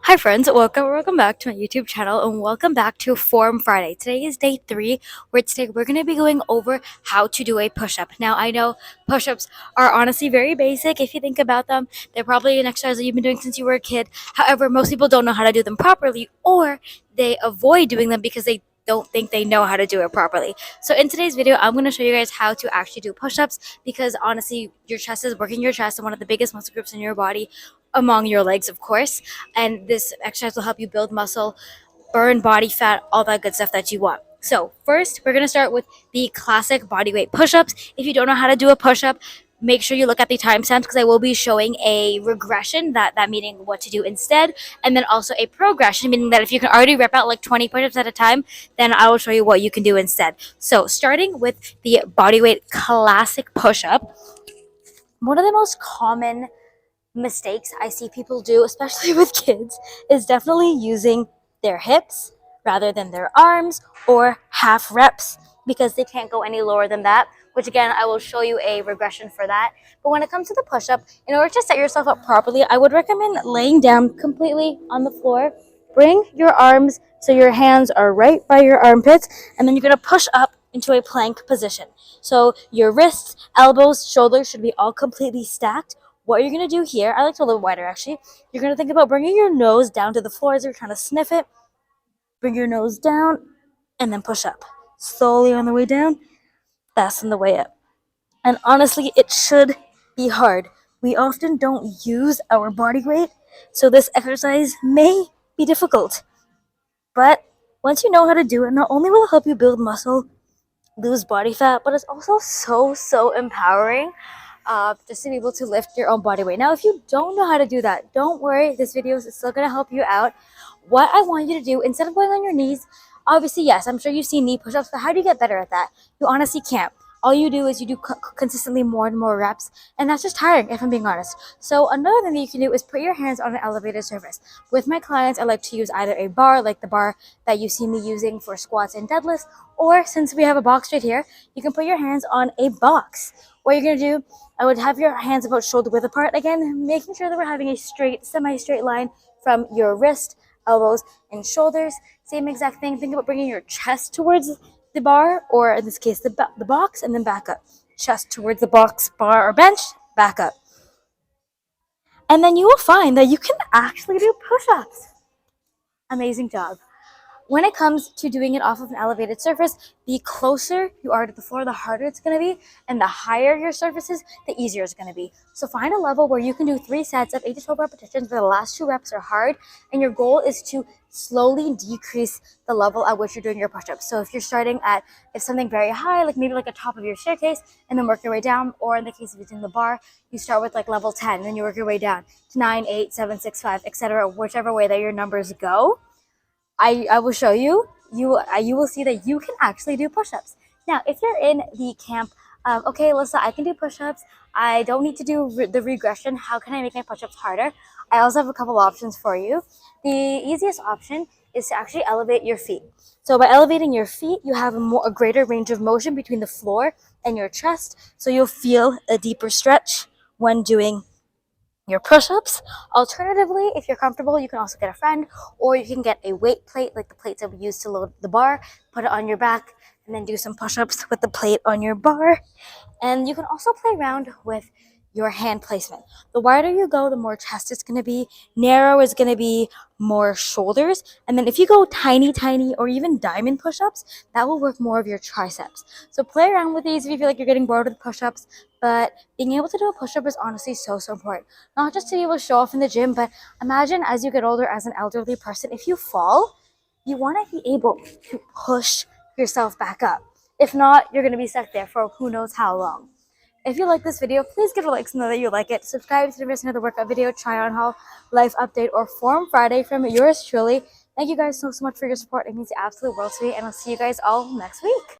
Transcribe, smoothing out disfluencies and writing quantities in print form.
Hi friends, welcome back to my YouTube channel and welcome back to Form Friday. Today is day 3 where today we're going to be going over how to do a push-up. Now I know push-ups are honestly very basic if you think about them. They're probably an exercise that you've been doing since you were a kid. However, most people don't know how to do them properly or they avoid doing them because they don't think they know how to do it properly. So in today's video, I'm going to show you guys how to actually do push-ups because honestly, your chest is working your chest and one of the biggest muscle groups in your body among your legs, of course. And this exercise will help you build muscle, burn body fat, all that good stuff that you want. So first, we're going to start with the classic bodyweight push-ups. If you don't know how to do a push-up, make sure you look at the timestamps because I will be showing a regression, that meaning what to do instead, and then also a progression, meaning that if you can already rep out like 20 push-ups at a time, then I will show you what you can do instead. So starting with the bodyweight classic push-up, one of the most common mistakes I see people do, especially with kids, is definitely using their hips rather than their arms or half reps because they can't go any lower than that, which again, I will show you a regression for that. But when it comes to the push-up, in order to set yourself up properly, I would recommend laying down completely on the floor. Bring your arms so your hands are right by your armpits, and then you're going to push up into a plank position. So your wrists, elbows, shoulders should be all completely stacked. What you're going to do here, I like to a little wider actually, you're going to think about bringing your nose down to the floor as you're trying to sniff it. Bring your nose down and then push up. Slowly on the way down, fast on the way up. And honestly, it should be hard. We often don't use our body weight, so this exercise may be difficult. But once you know how to do it, not only will it help you build muscle, lose body fat, but it's also so empowering just to be able to lift your own body weight. Now, if you don't know how to do that, don't worry. This video is still going to help you out. What I want you to do, instead of going on your knees, obviously, yes, I'm sure you've seen knee push-ups, but how do you get better at that? You honestly can't. All you do is you do consistently more and more reps, and that's just tiring, if I'm being honest. So another thing that you can do is put your hands on an elevated surface. With my clients, I like to use either a bar, like the bar that you see me using for squats and deadlifts, or since we have a box right here, you can put your hands on a box. What you're going to do, I would have your hands about shoulder width apart, again, making sure that we're having a straight, semi-straight line from your wrist, elbows, and shoulders. Same exact thing. Think about bringing your chest towards the bar, or in this case, the box, and then back up. Chest towards the box, bar, or bench, back up. And then you will find that you can actually do push-ups. Amazing job. When it comes to doing it off of an elevated surface, the closer you are to the floor, the harder it's going to be, and the higher your surface is, the easier it's going to be. So find a level where you can do 3 sets of 8 to 12 repetitions where the last 2 reps are hard, and your goal is to slowly decrease the level at which you're doing your push-ups. So if you're starting at something very high, like maybe like a top of your staircase, and then work your way down, or in the case of using the bar, you start with like level 10, and then you work your way down to 9, 8, 7, 6, 5, etc., whichever way that your numbers go. I will show you. You will see that you can actually do push-ups. Now, if you're in the camp of, okay, Alyssa, I can do push-ups. I don't need to do the regression. How can I make my push-ups harder? I also have a couple options for you. The easiest option is to actually elevate your feet. So by elevating your feet, you have a greater range of motion between the floor and your chest. So you'll feel a deeper stretch when doing your push-ups. Alternatively, if you're comfortable, you can also get a friend, or you can get a weight plate like the plates that we use to load the bar, put it on your back, and then do some push-ups with the plate on your bar. And you can also play around with your hand placement. The wider you go, the more chest it's going to be. Narrow is going to be more shoulders. And then if you go tiny or even diamond push-ups, that will work more of your triceps. So play around with these if you feel like you're getting bored with push-ups. But being able to do a push-up is honestly so important. Not just to be able to show off in the gym, but imagine as you get older, as an elderly person, if you fall, you want to be able to push yourself back up. If not, you're going to be stuck there for who knows how long. If you like this video, please give it a like so that you like it. Subscribe to miss another workout video, try on haul, life update, or Form Friday from yours truly. Thank you guys so much for your support. It means the absolute world to me, and I'll see you guys all next week.